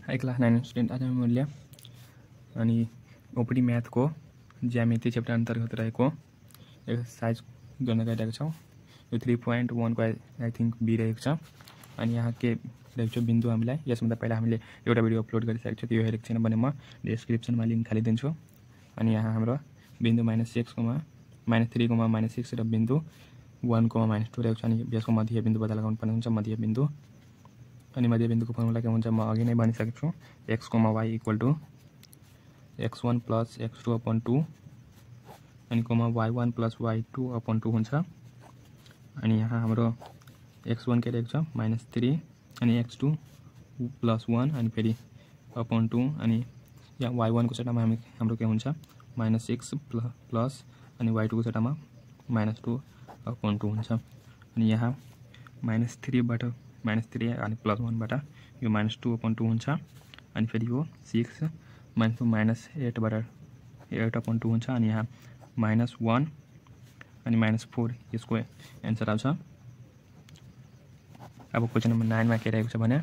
High class 9 student आज मूल्य अनि ओपीडी मैथ को ज्यामिति चैप्टर अंतर्गत रहेको एक्सरसाइज गर्न गइरहेको छौं। यो 3.1 को आई थिंक बी रहेको छ अनि यहाँ के रहेको छ बिन्दु हामीलाई यसभन्दा पहिला हामीले एउटा भिडियो अपलोड गरिसकेको छ, त्यो हेरेको छैन भने म डिस्क्रिप्सनमा लिंक हालिदिन्छु। अनि यहाँ हाम्रो बिन्दु -6, -3, -6 र बिन्दु 1, -2 रहेको छ अनि यसको मध्य बिन्दु पत्ता लगाउनु पर्ने हुन्छ। मध्य बिन्दु अनि मध्य बिन्दुको फर्मुला के हुन्छ म अघि नै भनिसकेको छु। x, y equal to x1 + x2/2 अनि y1 + y2/2 हुन्छ। अनि यहाँ हाम्रो x1 के रहेको छ -3 अनि x2 + 1 अनि फेरि /2 अनि यहाँ y1 को सट्टामा हाम्रो के हुन्छ -6 प्लस अनि y2 को सट्टामा -2/2 हुन्छ। अनि यहाँ -3 अनि +1 बाट यो -2/2 हुन्छ अनि फेरि यो 6 -2 -8/2 हुन्छ अनि यहाँ -1 अनि -4 यसको एन्सर आउँछ। अब क्वेशन नम्बर 9 मा के रहेको छ भने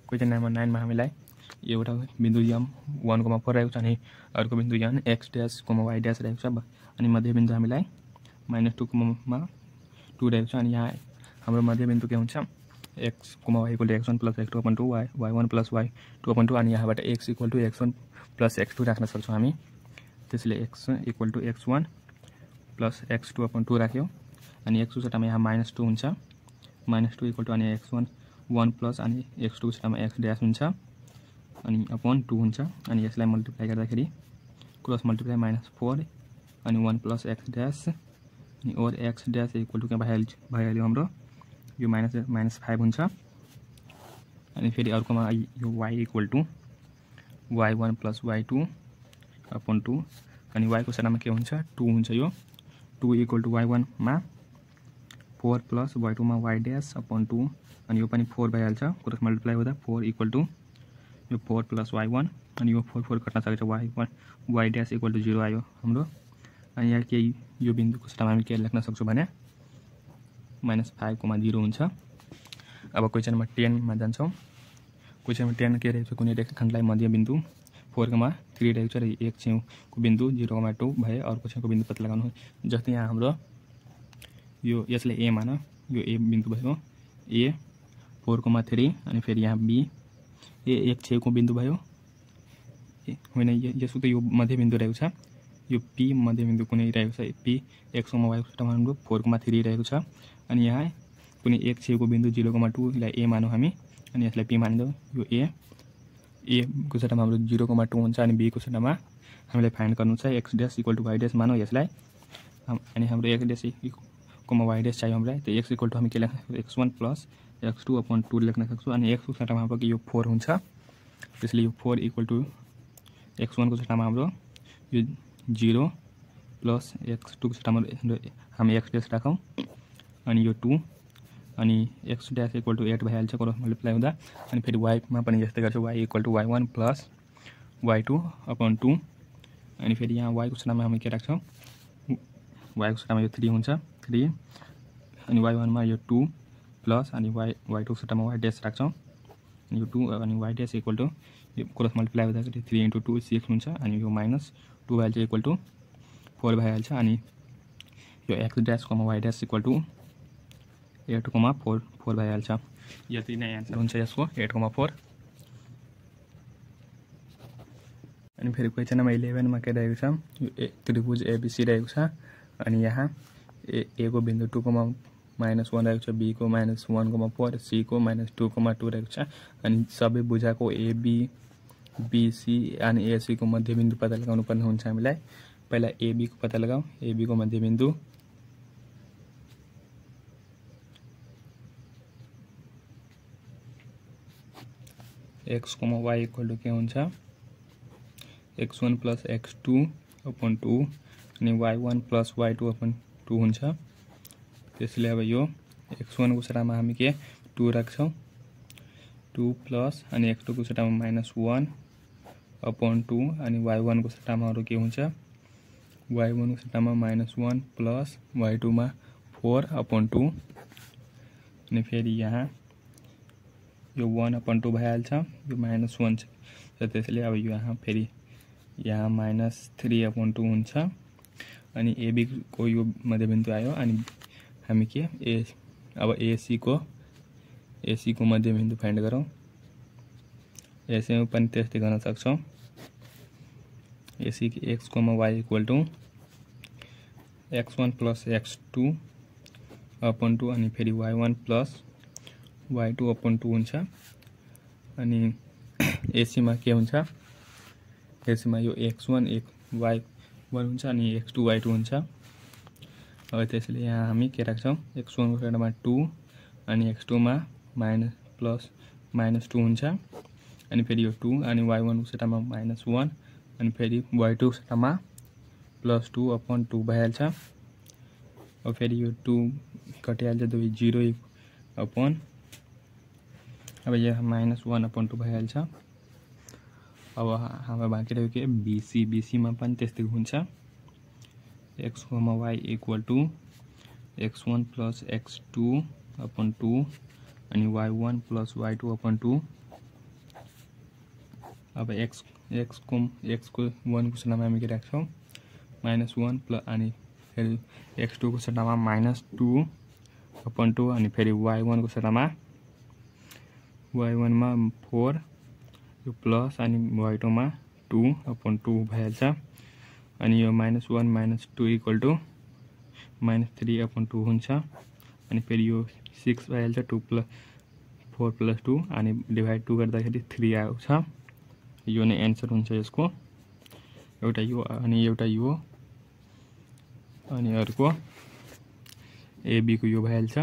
क्वेशन नम्बर 9 मा हामीलाई एउटा बिन्दु m 1,4 रहेको छ अनि अर्को बिन्दु n x dash, y dash रहेको छ अनि मध्य बिन्दु हामीलाई -2,2 रहेको छ अनि यहाँ हाम्रो मध्य बिन्दु के हुन्छ x, y equal to x1 + x2/2 y1 + y2/2 अनि यहाँबाट x equal to x1 + x2 राख्न सक्छौं हामी। त्यसले x equal to x1 + x2/2 राख्यो अनि x2 सट्टामा यहाँ -2 हुन्छ। -2 इक्वल टु अनि x1 1 प्लस अनि x2 सट्टामा x डैश हुन्छ अनि /2 हुन्छ अनि यसलाई मल्टिप्लाई गर्दाखेरि क्रस मल्टिप्लाई -4 अनि 1 + x डैश अनि और x डैश इक्वल टु के भइहाल्यो हाम्रो यो -5 हुन्छ। अनि फेरि अर्कोमा यो y equal to y1 + y2/2 अनि y को सट्टामा के हुन्छ 2 हुन्छ। यो 2 इक्वल टु y1 मा 4 प्लस y2 मा y डैश/2 अनि यो पनि 4 भइहाल्छ। क्रस मल्टिप्लाई हुँदा 4 इक्वल टु यो 4 + y1 अनि यो 4 कट्न सक्छ y डैश इक्वल टु 0 आयो हाम्रो। अनि यहाँ के यो बिन्दुको सट्टामा हामी के लेख्न सक्छौं भने -5,0 हुन्छ। अब क्वेशन नम्बर 10 मा जान्छौं। क्वेशन नम्बर 10 के रहेको छ कुनै रेखाखण्डलाई मध्य बिन्दु 4,3 रहेको छ र एक छेउको बिन्दु 0,2 भए अर्को छेउको बिन्दु पत्ता लगाउनु। जस्तै यहाँ हाम्रो यो यसले a मान यो a बिन्दु भयो a 4,3 अनि फेरि यहाँ b a एक छेउको बिन्दु भयो होइन यसको त यो मध्य बिन्दु रहेको छ। यो p मध्य बिन्दु कुनै रहेको छ p x, y को सट्टामा हाम्रो 4,3 रहेको छ अनि यहाँ कुनै एक छेउको बिन्दु 0,2 लाई a मानौ हामी अनि यसलाई p मानिदेऊ। यो a को सट्टामा हाम्रो 0,2 हुन्छ अनि b को सट्टामा हामीलाई फाइन्ड गर्नु छ x dash equal to y dash मानौ यसलाई अनि हाम्रो x डैश y डैश चाहियो हामीलाई। त x इक्वल टु हामी के लेख्न सक्छौं x1 + x2/2 लेख्न सक्छौं अनि x को सट्टामा हाम्रो यो 4 हुन्छ। त्यसले यो 4 इक्वल टु x1 को सट्टामा हाम्रो यो 0 प्लस x2 को सट्टामा हामी x डैश राखौं अनि यो 2 अनि x डैश इक्वल टु 8 भइहाल्छ क्रस मल्टिप्लाई हुँदा अनि फेरि y मा पनि यस्तै गर्छ y equal to y1 + y2/2 अनि फेरि यहाँ y को सट्टामा हामी के राख्छौं y को सट्टामा यो 3 हुन्छ 3 अनि y1 मा यो 2 प्लस अनि y2 को सट्टामा y डैश राख्छौं यो 2 अनि y डैश इक्वल टु यो क्रस मल्टिप्लाई हुँदाखेरि 3 * 2 6 हुन्छ अनि यो -2 भइहाल्छ इक्वल टु 4 भइहाल्छ अनि यो x dash, y dash equal to 8,4 भइहाल्छ। यति नै एन्सर हुन्छ यसको 8,4। अनि फेरि क्वेशन नम्बर 11 मा के रहेको छ यो त्रिभुज ABC रहेको छ अनि यहाँ a को बिन्दु 2,-1 रहेको छ, b को -1,4 c को -2,2 रहेको छ अनि सबै भुजाको AB BC अनि AC को मध्य बिन्दु पत्ता लगाउनु पर्ने हुन्छ हामीलाई। पहिला AB को पत्ता लगाऊ। AB को मध्य बिन्दु x, y इक्वल टु के हुन्छ x1 + x2/2 अनि y1 + y2/2 हुन्छ। त्यसले अब यो x1 को सट्टामा हामी के 2 राख्छौं 2 प्लस अनि x2 को सट्टामा -1/2 अनि y1 को सट्टामा अरु के हुन्छ y1 को सट्टामा -1 प्लस y2 मा 4/2 अनि फेरि यहाँ यो 1/2 भइहाल्छ, यो -1 छ। त्यसैले अब यो यहाँ फेरि यहाँ -3/2 हुन्छ। अनि एबी को यो मध्यबिन्दु आयो। अनि हामी के अब एसी को मध्यबिन्दु फाइन्ड गरौँ। एसीमा पनि त्यस्तै गर्न सक्छौँ। AC x, y = x1 + x2/2 अनि फेरि y1 + y2/2 हुन्छ। अनि एसीमा के हुन्छ, एसीमा यो x1 y1 हुन्छ अनि x2 y2 हुन्छ। अब त्यसैले यहाँ हामी के राख्छौँ, x1 को सट्टामा 2 अनि x2 मा -2 हुन्छ। अनि फेरि यो 2 अनि y1 को सट्टामा -1 अनि फेरि y2 को सट्टामा +2/2 भइहाल्छ। अब फेरि यो 2 कटिहाल्छ, 2 0 अब यहाँ -1/2 भइहाल्छ। अब हाम्रो बाँकी रह्यो के BC मा पनि त्यस्तै हुन्छ। x, y = x1 + x2/2 अनि y1 + y2/2। अब x को 1 को सट्टामा हामी के राख्छौँ, -1 अनि फेरि x2 को सट्टामा -2/2 अनि फेरि y1 को सट्टामा y1 मा 4 यो प्लस अनि y2 मा 2/2 भइहाल्छ। अनि यो -1 - 2 = -3/2 हुन्छ। अनि फेरि यो 6 भइहाल्छ, 2 + 4 + 2 अनि डिभाइड 2 गर्दाखेरि 3 आउँछ। यो नै एन्सर हुन्छ यसको। एउटा यो अनि एउटा यो अनि अर्को एबी को यो भइहाल्छ।